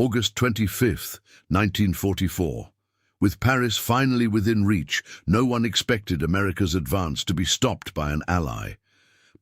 August 25th, 1944. With Paris finally within reach, no one expected America's advance to be stopped by an ally.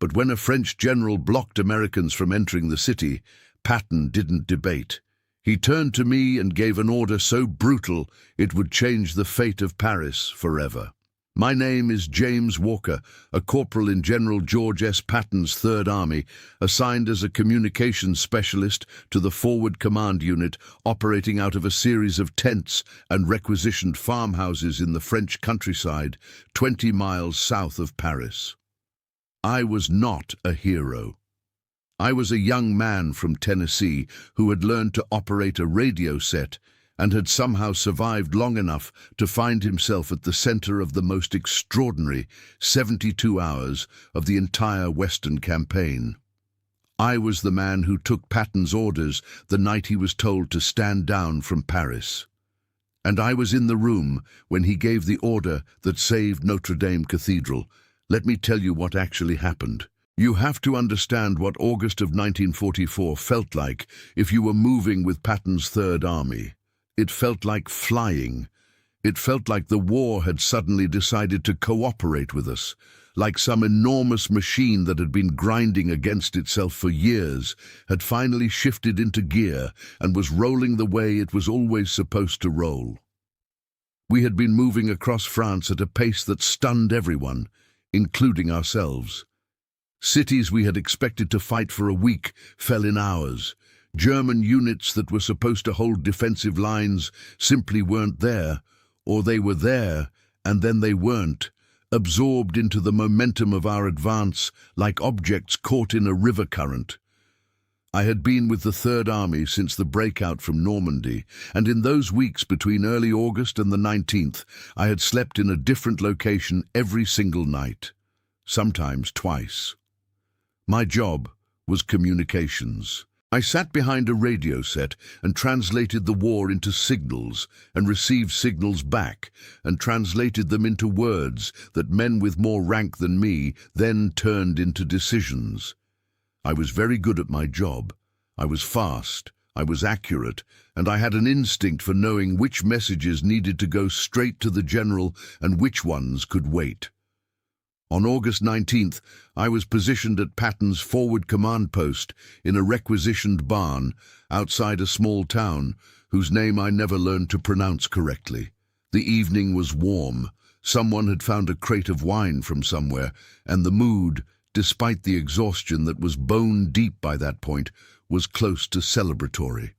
But when a French general blocked Americans from entering the city, Patton didn't debate. He turned to me and gave an order so brutal it would change the fate of Paris forever. My name is James Walker, a corporal in General George S. Patton's Third Army, assigned as a communications specialist to the Forward Command Unit operating out of a series of tents and requisitioned farmhouses in the French countryside, 20 miles south of Paris. I was not a hero. I was a young man from Tennessee who had learned to operate a radio set and had somehow survived long enough to find himself at the center of the most extraordinary 72 hours of the entire Western campaign. I was the man who took Patton's orders the night he was told to stand down from Paris. And I was in the room when he gave the order that saved Notre Dame Cathedral. Let me tell you what actually happened. You have to understand what August of 1944 felt like if you were moving with Patton's Third Army. It felt like flying. It felt like the war had suddenly decided to cooperate with us, like some enormous machine that had been grinding against itself for years had finally shifted into gear and was rolling the way it was always supposed to roll. We had been moving across France at a pace that stunned everyone, including ourselves. Cities we had expected to fight for a week fell in hours. German units that were supposed to hold defensive lines simply weren't there, or they were there, and then they weren't, absorbed into the momentum of our advance like objects caught in a river current. I had been with the Third Army since the breakout from Normandy, and in those weeks between early August and the 19th, I had slept in a different location every single night, sometimes twice. My job was communications. I sat behind a radio set and translated the war into signals and received signals back and translated them into words that men with more rank than me then turned into decisions. I was very good at my job. I was fast, I was accurate, and I had an instinct for knowing which messages needed to go straight to the general and which ones could wait. On August 19th, I was positioned at Patton's forward command post in a requisitioned barn outside a small town whose name I never learned to pronounce correctly. The evening was warm. Someone had found a crate of wine from somewhere, and the mood, despite the exhaustion that was bone deep by that point, was close to celebratory.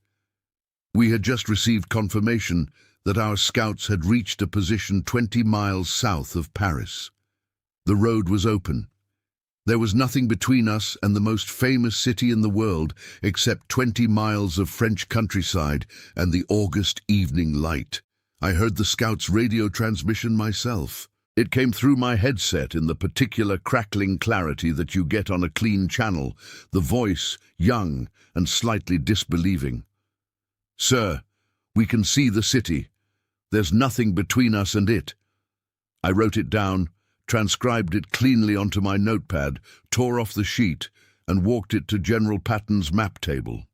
We had just received confirmation that our scouts had reached a position 20 miles south of Paris. The road was open. There was nothing between us and the most famous city in the world except 20 miles of French countryside and the August evening light. I heard the scouts' radio transmission myself. It came through my headset in the particular crackling clarity that you get on a clean channel, the voice young and slightly disbelieving. "Sir, we can see the city. There's nothing between us and it." I wrote it down, transcribed it cleanly onto my notepad, tore off the sheet, and walked it to General Patton's map table.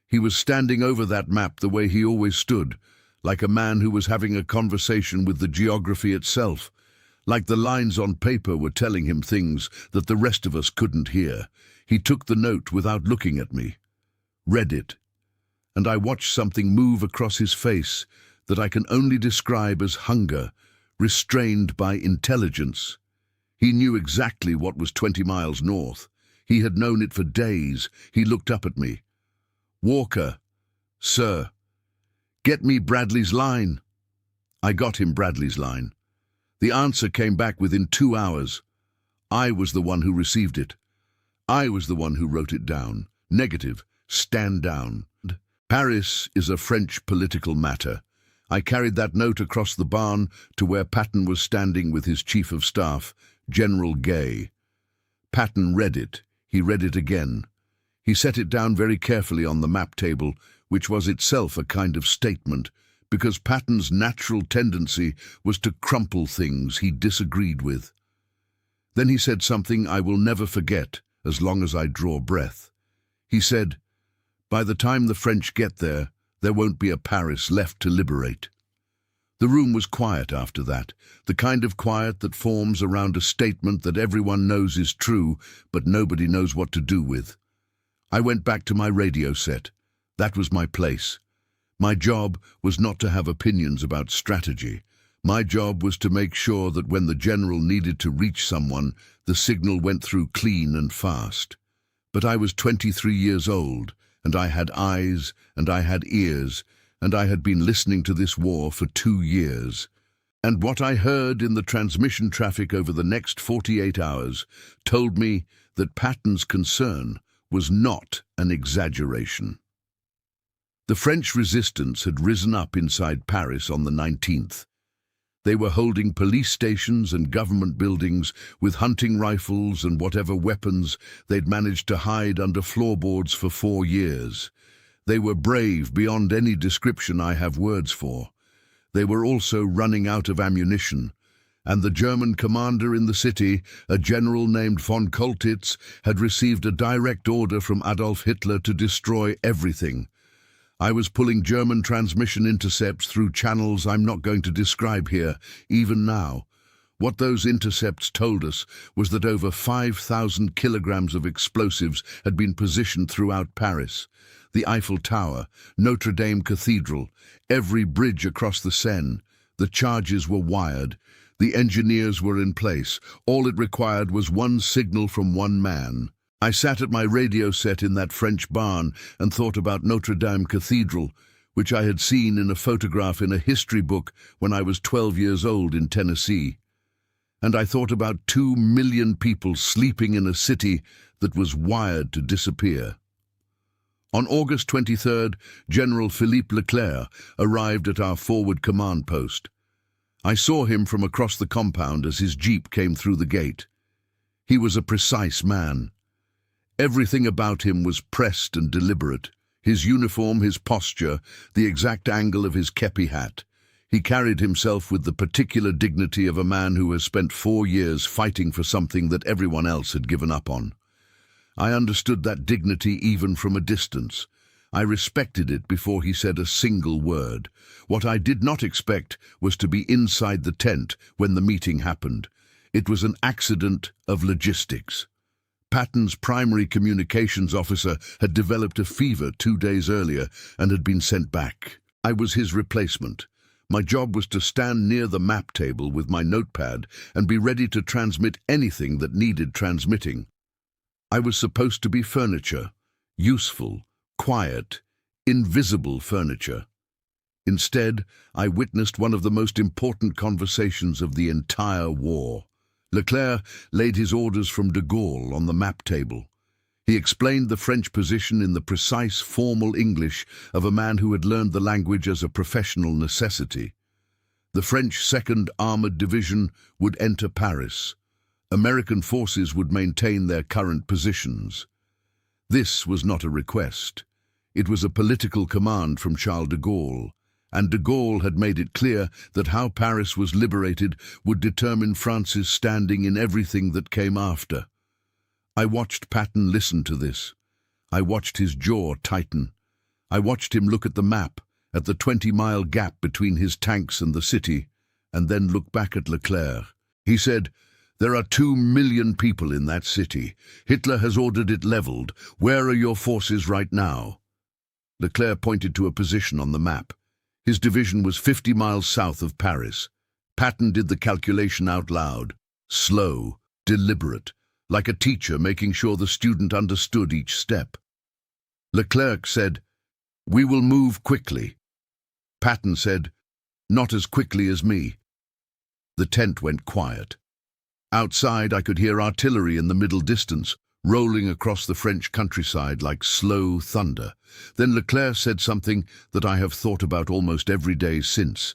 He was standing over that map the way he always stood, like a man who was having a conversation with the geography itself, like the lines on paper were telling him things that the rest of us couldn't hear. He took the note without looking at me, read it, and I watched something move across his face that I can only describe as hunger, restrained by intelligence. He knew exactly what was 20 miles north. He had known it for days. He looked up at me. "Walker, sir, get me Bradley's line." I got him Bradley's line. The answer came back within 2 hours. I was the one who received it. I was the one who wrote it down. Negative, stand down. Paris is a French political matter. I carried that note across the barn to where Patton was standing with his chief of staff, General Gay. Patton read it. He read it again. He set it down very carefully on the map table, which was itself a kind of statement, because Patton's natural tendency was to crumple things he disagreed with. Then he said something I will never forget as long as I draw breath. He said, By the time the French get there, there won't be a Paris left to liberate. The room was quiet after that, the kind of quiet that forms around a statement that everyone knows is true, but nobody knows what to do with. I went back to my radio set. That was my place. My job was not to have opinions about strategy. My job was to make sure that when the general needed to reach someone, the signal went through clean and fast. But I was 23 years old, and I had eyes, and I had ears, and I had been listening to this war for 2 years. And what I heard in the transmission traffic over the next 48 hours told me that Patton's concern was not an exaggeration. The French resistance had risen up inside Paris on the 19th. They were holding police stations and government buildings with hunting rifles and whatever weapons they'd managed to hide under floorboards for 4 years. They were brave beyond any description I have words for. They were also running out of ammunition, and the German commander in the city, a general named von Koltitz, had received a direct order from Adolf Hitler to destroy everything. I was pulling German transmission intercepts through channels I'm not going to describe here, even now. What those intercepts told us was that over 5,000 kilograms of explosives had been positioned throughout Paris. The Eiffel Tower, Notre Dame Cathedral, every bridge across the Seine. The charges were wired. The engineers were in place. All it required was one signal from one man. I sat at my radio set in that French barn and thought about Notre Dame Cathedral, which I had seen in a photograph in a history book when I was 12 years old in Tennessee. And I thought about 2 million people sleeping in a city that was wired to disappear. On August 23rd, General Philippe Leclerc arrived at our forward command post. I saw him from across the compound as his jeep came through the gate. He was a precise man. Everything about him was pressed and deliberate. His uniform, his posture, the exact angle of his kepi hat. He carried himself with the particular dignity of a man who has spent 4 years fighting for something that everyone else had given up on. I understood that dignity even from a distance. I respected it before he said a single word. What I did not expect was to be inside the tent when the meeting happened. It was an accident of logistics. Patton's primary communications officer had developed a fever 2 days earlier and had been sent back. I was his replacement. My job was to stand near the map table with my notepad and be ready to transmit anything that needed transmitting. I was supposed to be furniture, useful, quiet, invisible furniture. Instead, I witnessed one of the most important conversations of the entire war. Leclerc laid his orders from de Gaulle on the map table. He explained the French position in the precise, formal English of a man who had learned the language as a professional necessity. The French 2nd Armored Division would enter Paris. American forces would maintain their current positions. This was not a request. It was a political command from Charles de Gaulle, and de Gaulle had made it clear that how Paris was liberated would determine France's standing in everything that came after. I watched Patton listen to this. I watched his jaw tighten. I watched him look at the map, at the 20-mile gap between his tanks and the city, and then look back at Leclerc. He said, "There are 2 million people in that city. Hitler has ordered it leveled. Where are your forces right now?" Leclerc pointed to a position on the map. His division was 50 miles south of Paris. Patton did the calculation out loud. Slow, deliberate, like a teacher making sure the student understood each step. Leclerc said, "We will move quickly." Patton said, "Not as quickly as me." The tent went quiet. Outside, I could hear artillery in the middle distance, rolling across the French countryside like slow thunder. Then Leclerc said something that I have thought about almost every day since.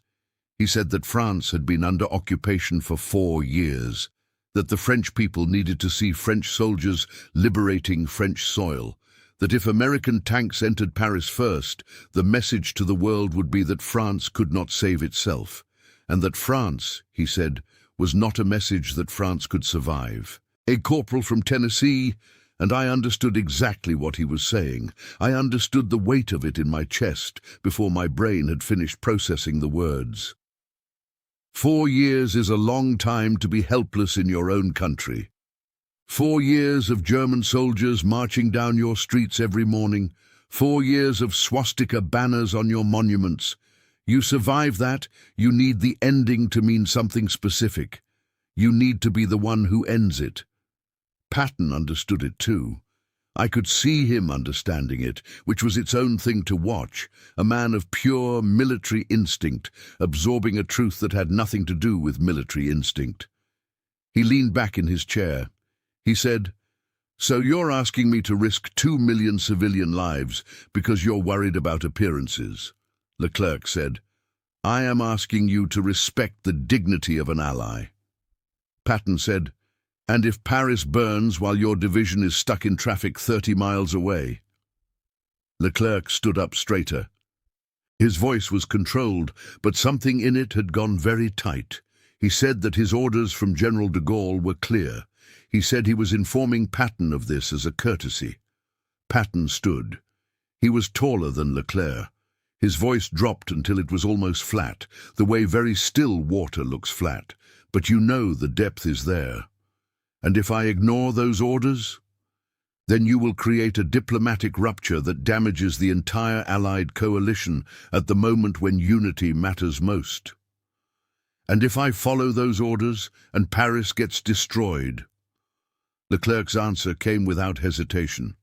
He said that France had been under occupation for 4 years, that the French people needed to see French soldiers liberating French soil, that if American tanks entered Paris first, the message to the world would be that France could not save itself, and that France, he said, was not a message that France could survive. A corporal from Tennessee, And I understood exactly what he was saying. I understood the weight of it in my chest before my brain had finished processing the words. 4 years is a long time to be helpless in your own country. 4 years of German soldiers marching down your streets every morning. 4 years of swastika banners on your monuments. You survive that, you need the ending to mean something specific. You need to be the one who ends it. Patton understood it too. I could see him understanding it, which was its own thing to watch, a man of pure military instinct, absorbing a truth that had nothing to do with military instinct. He leaned back in his chair. He said, "So you're asking me to risk 2 million civilian lives because you're worried about appearances?" Leclerc said, "I am asking you to respect the dignity of an ally." Patton said, "And if Paris burns while your division is stuck in traffic 30 miles away?" Leclerc stood up straighter. His voice was controlled, but something in it had gone very tight. He said that his orders from General de Gaulle were clear. He said he was informing Patton of this as a courtesy. Patton stood. He was taller than Leclerc. His voice dropped until it was almost flat, the way very still water looks flat, but you know the depth is there. "And if I ignore those orders, then you will create a diplomatic rupture that damages the entire Allied coalition at the moment when unity matters most. And if I follow those orders and Paris gets destroyed?" Leclerc's answer came without hesitation.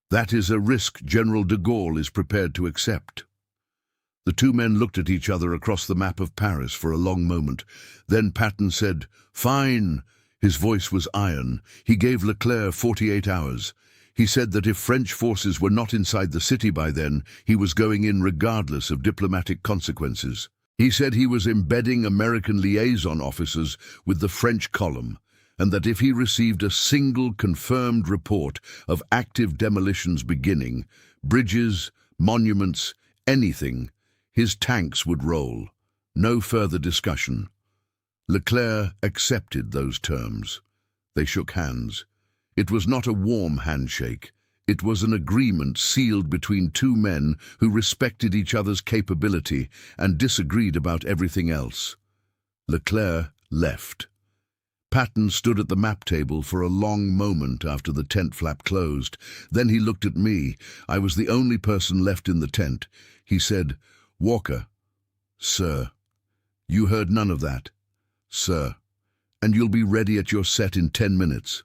"That is a risk General de Gaulle is prepared to accept." The two men looked at each other across the map of Paris for a long moment. Then Patton said, "Fine." His voice was iron. He gave Leclerc 48 hours. He said that if French forces were not inside the city by then, he was going in regardless of diplomatic consequences. He said he was embedding American liaison officers with the French column, and that if he received a single confirmed report of active demolitions beginning, bridges, monuments, anything, his tanks would roll. No further discussion. Leclerc accepted those terms. They shook hands. It was not a warm handshake. It was an agreement sealed between two men who respected each other's capability and disagreed about everything else. Leclerc left. Patton stood at the map table for a long moment after the tent flap closed. Then he looked at me. I was the only person left in the tent. He said, "Walker." "Sir." "You heard none of that?" "Sir." "And you'll be ready at your set in 10 minutes?"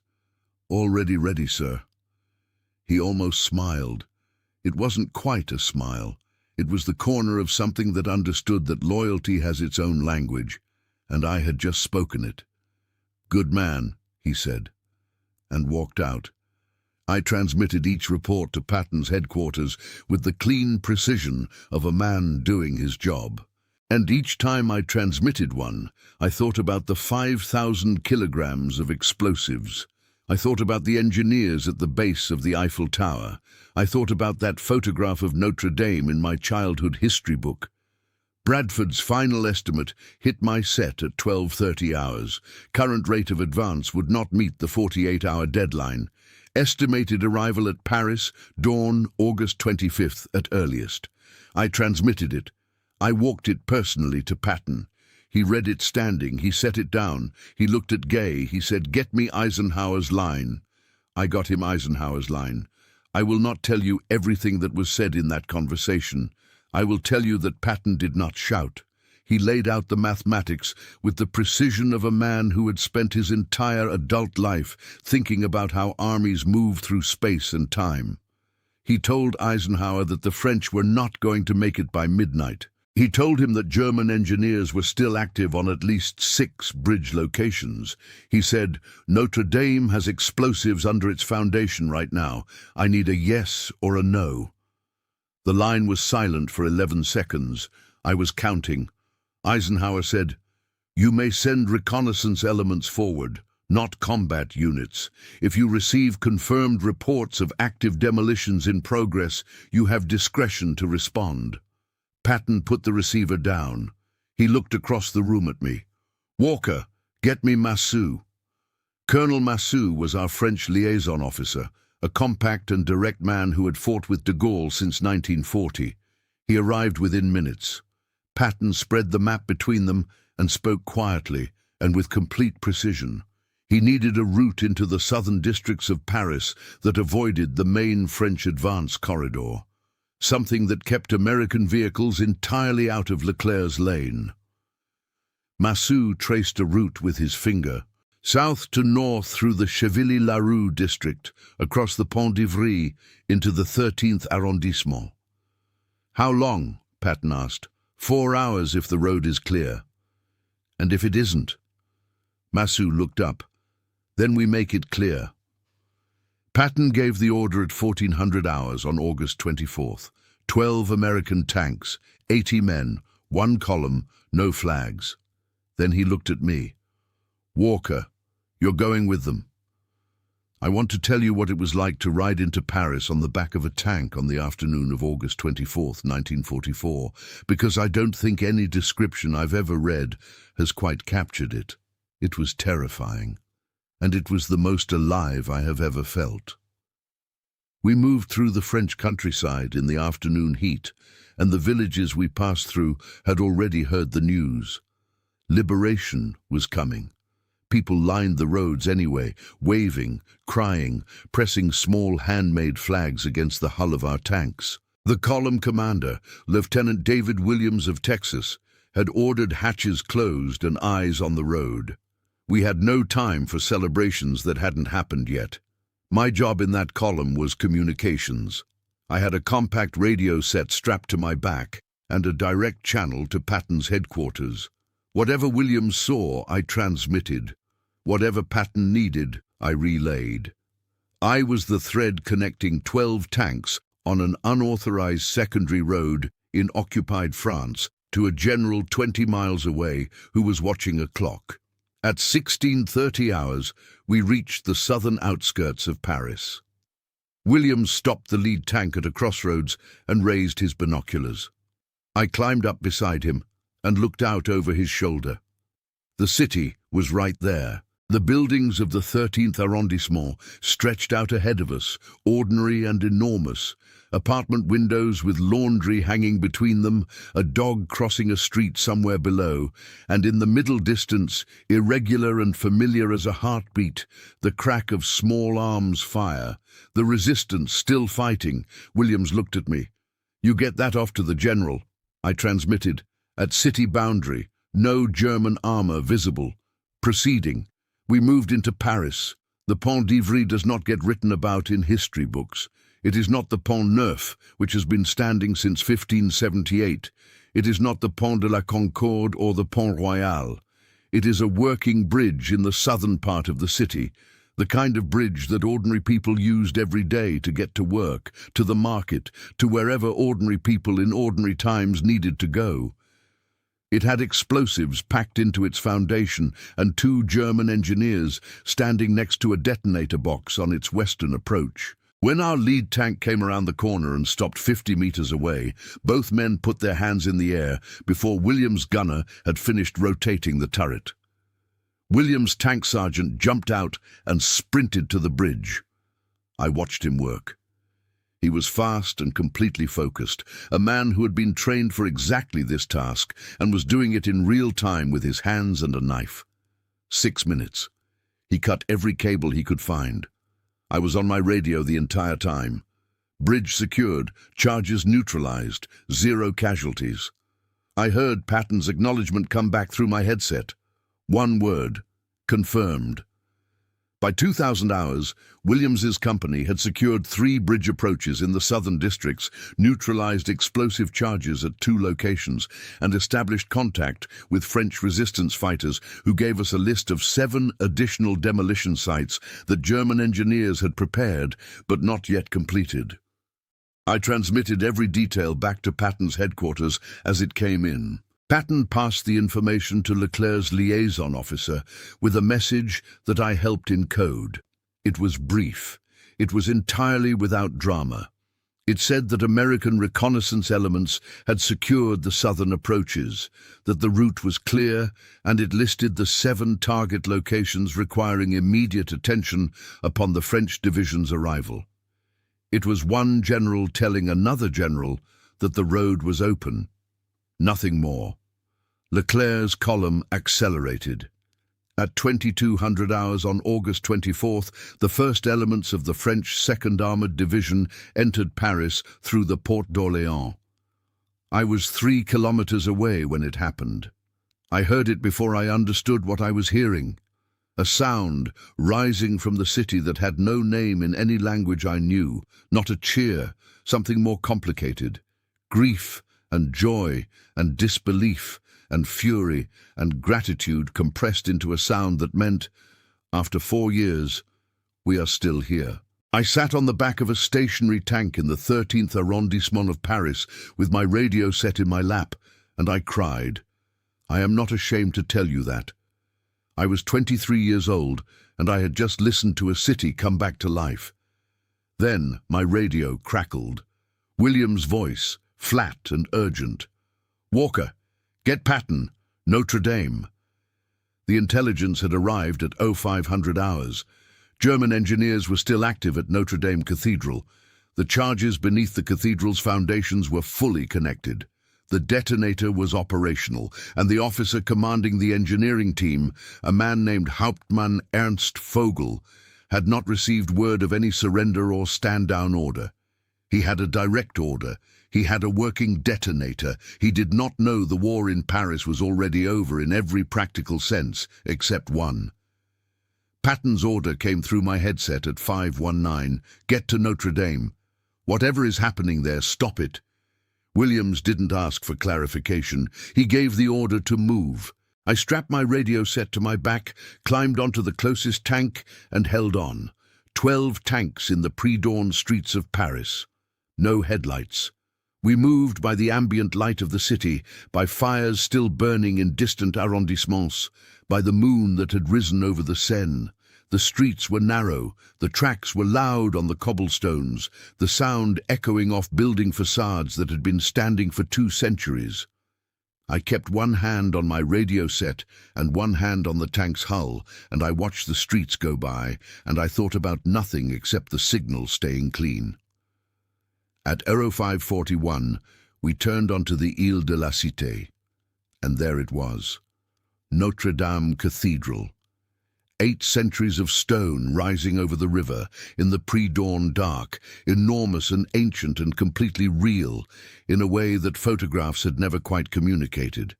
"Already ready, sir." He almost smiled. It wasn't quite a smile. It was the corner of something that understood that loyalty has its own language, and I had just spoken it. "Good man," he said, and walked out. I transmitted each report to Patton's headquarters with the clean precision of a man doing his job. And each time I transmitted one, I thought about the 5,000 kilograms of explosives. I thought about the engineers at the base of the Eiffel Tower. I thought about that photograph of Notre Dame in my childhood history book. Bradford's final estimate hit my set at 12:30 hours. Current rate of advance would not meet the 48-hour deadline. Estimated arrival at Paris, dawn August 25th at earliest. I transmitted it. I walked it personally to Patton. He read it standing. He set it down. He looked at Gay. He said, "Get me Eisenhower's line." I got him Eisenhower's line. I will not tell you everything that was said in that conversation. I will tell you that Patton did not shout. He laid out the mathematics with the precision of a man who had spent his entire adult life thinking about how armies move through space and time. He told Eisenhower that the French were not going to make it by midnight. He told him that German engineers were still active on at least 6 bridge locations. He said, "Notre Dame has explosives under its foundation right now. I need a yes or a no." The line was silent for 11 seconds. I was counting. Eisenhower said, "You may send reconnaissance elements forward, not combat units. If you receive confirmed reports of active demolitions in progress, you have discretion to respond." Patton put the receiver down. He looked across the room at me. "Walker, get me Massou." Colonel Massu was our French liaison officer, a compact and direct man who had fought with de Gaulle since 1940. He arrived within minutes. Patton spread the map between them and spoke quietly and with complete precision. He needed a route into the southern districts of Paris that avoided the main French advance corridor, something that kept American vehicles entirely out of Leclerc's lane. Massu traced a route with his finger, south to north through the Chevilly-Larue district, across the Pont d'Ivry into the 13th arrondissement. "How long?" Patton asked. "4 hours if the road is clear." "And if it isn't?" Massu looked up. "Then we make it clear." Patton gave the order at 1400 hours on August 24th. 12 American tanks, 80 men, 1 column, no flags. Then he looked at me. "Walker, you're going with them. I want to tell you what it was like to ride into Paris on the back of a tank on the afternoon of August 24th, 1944, because I don't think any description I've ever read has quite captured it. It was terrifying, and it was the most alive I have ever felt. We moved through the French countryside in the afternoon heat, and the villages we passed through had already heard the news. Liberation was coming. People lined the roads anyway, waving, crying, pressing small handmade flags against the hull of our tanks. The column commander, Lieutenant David Williams of Texas, had ordered hatches closed and eyes on the road. We had no time for celebrations that hadn't happened yet. My job in that column was communications. I had a compact radio set strapped to my back and a direct channel to Patton's headquarters. Whatever Williams saw, I transmitted. Whatever Patton needed, I relayed. I was the thread connecting 12 tanks on an unauthorized secondary road in occupied France to a general 20 miles away who was watching a clock. At 16:30 hours, we reached the southern outskirts of Paris. Williams stopped the lead tank at a crossroads and raised his binoculars. I climbed up beside him and looked out over his shoulder. The city was right there. The buildings of the 13th arrondissement stretched out ahead of us, ordinary and enormous. Apartment windows with laundry hanging between them, a dog crossing a street somewhere below, and in the middle distance, irregular and familiar as a heartbeat, the crack of small arms fire. The resistance still fighting. Williams looked at me. "You get that off to the general," I transmitted. "At city boundary, no German armor visible. Proceeding. We moved into Paris. The Pont d'Ivry does not get written about in history books. It is not the Pont Neuf, which has been standing since 1578. It is not the Pont de la Concorde or the Pont Royal. It is a working bridge in the southern part of the city, the kind of bridge that ordinary people used every day to get to work, to the market, to wherever ordinary people in ordinary times needed to go. It had explosives packed into its foundation and 2 German engineers standing next to a detonator box on its western approach. When our lead tank came around the corner and stopped 50 meters away, both men put their hands in the air before Williams' gunner had finished rotating the turret. Williams' tank sergeant jumped out and sprinted to the bridge. I watched him work. He was fast and completely focused, a man who had been trained for exactly this task and was doing it in real time with his hands and a knife. 6 minutes. He cut every cable he could find. I was on my radio the entire time. Bridge secured, charges neutralized, 0 casualties. I heard Patton's acknowledgement come back through my headset. 1 word: confirmed. By 2000 hours, Williams's company had secured 3 bridge approaches in the southern districts, neutralized explosive charges at 2 locations, and established contact with French resistance fighters who gave us a list of 7 additional demolition sites that German engineers had prepared but not yet completed. I transmitted every detail back to Patton's headquarters as it came in. Patton passed the information to Leclerc's liaison officer with a message that I helped encode. It was brief. It was entirely without drama. It said that American reconnaissance elements had secured the southern approaches, that the route was clear, and it listed the 7 target locations requiring immediate attention upon the French division's arrival. It was one general telling another general that the road was open. Nothing more. Leclerc's column accelerated. At 2200 hours on August 24th, the first elements of the French 2nd Armoured Division entered Paris through the Porte d'Orléans. I was 3 kilometers away when it happened. I heard it before I understood what I was hearing. A sound rising from the city that had no name in any language I knew, not a cheer, something more complicated. Grief and joy and disbelief and fury and gratitude compressed into a sound that meant, after 4 years, we are still here. I sat on the back of a stationary tank in the 13th arrondissement of Paris with my radio set in my lap, and I cried. I am not ashamed to tell you that. I was 23 years old, and I had just listened to a city come back to life. Then my radio crackled. William's voice, flat and urgent. Walker, get Patton, Notre Dame. The intelligence had arrived at 0500 hours. German engineers were still active at Notre Dame Cathedral. The charges beneath the cathedral's foundations were fully connected. The detonator was operational, and the officer commanding the engineering team, a man named Hauptmann Ernst Vogel, had not received word of any surrender or stand-down order. He had a direct order. He had a working detonator. He did not know the war in Paris was already over in every practical sense, except one. Patton's order came through my headset at 519, get to Notre Dame. Whatever is happening there, stop it. Williams didn't ask for clarification. He gave the order to move. I strapped my radio set to my back, climbed onto the closest tank, and held on. 12 tanks in the pre-dawn streets of Paris. No headlights. We moved by the ambient light of the city, by fires still burning in distant arrondissements, by the moon that had risen over the Seine. The streets were narrow, the tracks were loud on the cobblestones, the sound echoing off building facades that had been standing for 2 centuries. I kept one hand on my radio set and one hand on the tank's hull, and I watched the streets go by, and I thought about nothing except the signal staying clean. At 0541, we turned onto the Ile de la Cité, and there it was, Notre Dame Cathedral. 8 centuries of stone rising over the river, in the pre-dawn dark, enormous and ancient and completely real, in a way that photographs had never quite communicated.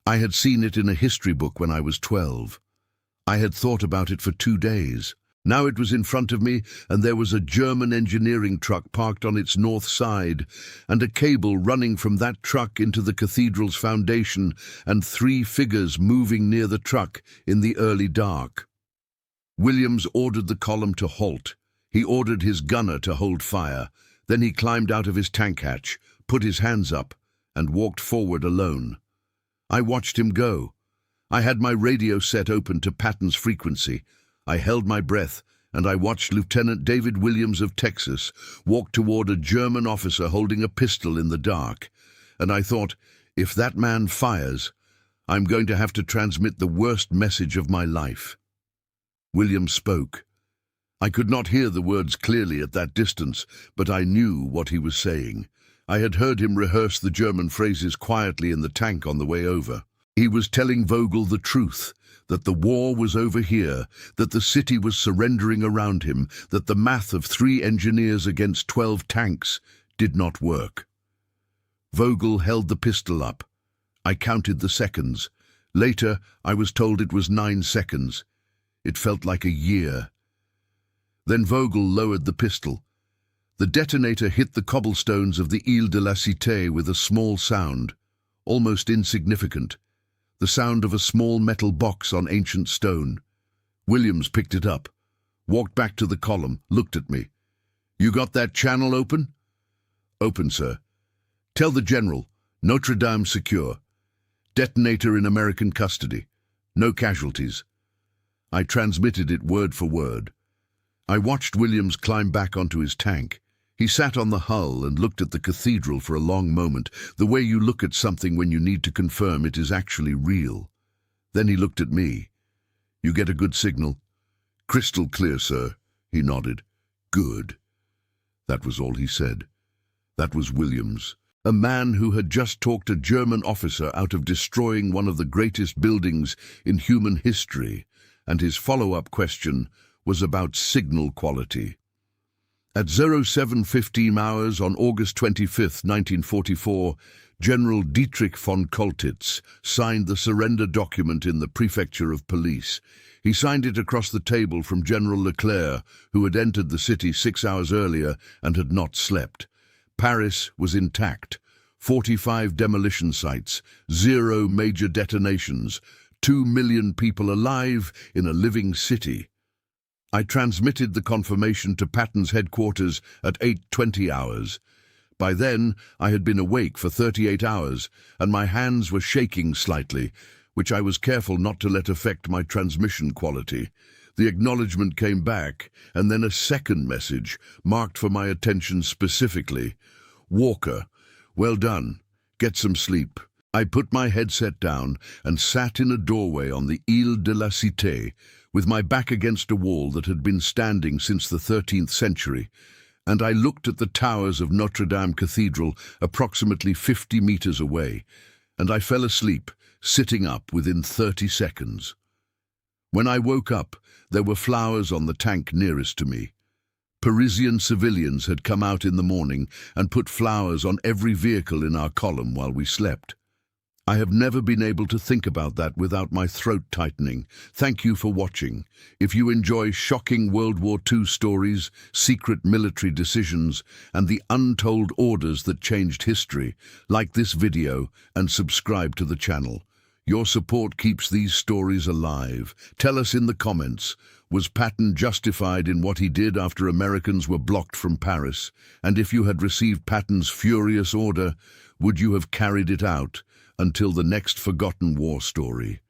I had seen it in a history book when I was 12. I had thought about it for 2 days. Now it was in front of me, and there was a German engineering truck parked on its north side, and a cable running from that truck into the cathedral's foundation, and 3 figures moving near the truck in the early dark. Williams ordered the column to halt. He ordered his gunner to hold fire. Then he climbed out of his tank hatch, put his hands up, and walked forward alone. I watched him go. I had my radio set open to Patton's frequency. I held my breath, and I watched Lieutenant David Williams of Texas walk toward a German officer holding a pistol in the dark. And I thought, if that man fires, I'm going to have to transmit the worst message of my life. Williams spoke. I could not hear the words clearly at that distance, but I knew what he was saying. I had heard him rehearse the German phrases quietly in the tank on the way over. He was telling Vogel the truth, that the war was over here, that the city was surrendering around him, that the math of 3 engineers against 12 tanks did not work. Vogel held the pistol up. I counted the seconds. Later, I was told it was 9 seconds. It felt like a year. Then Vogel lowered the pistol. The detonator hit the cobblestones of the Ile de la Cité with a small sound, almost insignificant. The sound of a small metal box on ancient stone. Williams picked it up, walked back to the column, looked at me. You got that channel open? Open, sir. Tell the general, Notre Dame secure. Detonator in American custody. No casualties. I transmitted it word for word. I watched Williams climb back onto his tank. He sat on the hull and looked at the cathedral for a long moment, the way you look at something when you need to confirm it is actually real. Then he looked at me. "You get a good signal?" "Crystal clear, sir," he nodded. "Good." That was all he said. That was Williams, a man who had just talked a German officer out of destroying one of the greatest buildings in human history, and his follow-up question was about signal quality. At 07:15 hours on August 25, 1944, General Dietrich von Koltitz signed the surrender document in the Prefecture of Police. He signed it across the table from General Leclerc, who had entered the city 6 hours earlier and had not slept. Paris was intact. 45 demolition sites, 0 major detonations, 2 million people alive in a living city. I transmitted the confirmation to Patton's headquarters at 8:20 hours. By then, I had been awake for 38 hours, and my hands were shaking slightly, which I was careful not to let affect my transmission quality. The acknowledgement came back, and then a second message, marked for my attention specifically. "Walker, well done. Get some sleep." I put my headset down and sat in a doorway on the Ile de la Cité, with my back against a wall that had been standing since the 13th century, and I looked at the towers of Notre Dame Cathedral approximately 50 meters away, and I fell asleep, sitting up within 30 seconds. When I woke up, there were flowers on the tank nearest to me. Parisian civilians had come out in the morning and put flowers on every vehicle in our column while we slept. I have never been able to think about that without my throat tightening. Thank you for watching. If you enjoy shocking World War II stories, secret military decisions, and the untold orders that changed history, like this video and subscribe to the channel. Your support keeps these stories alive. Tell us in the comments, was Patton justified in what he did after Americans were blocked from Paris? And if you had received Patton's furious order, would you have carried it out until the next forgotten war story?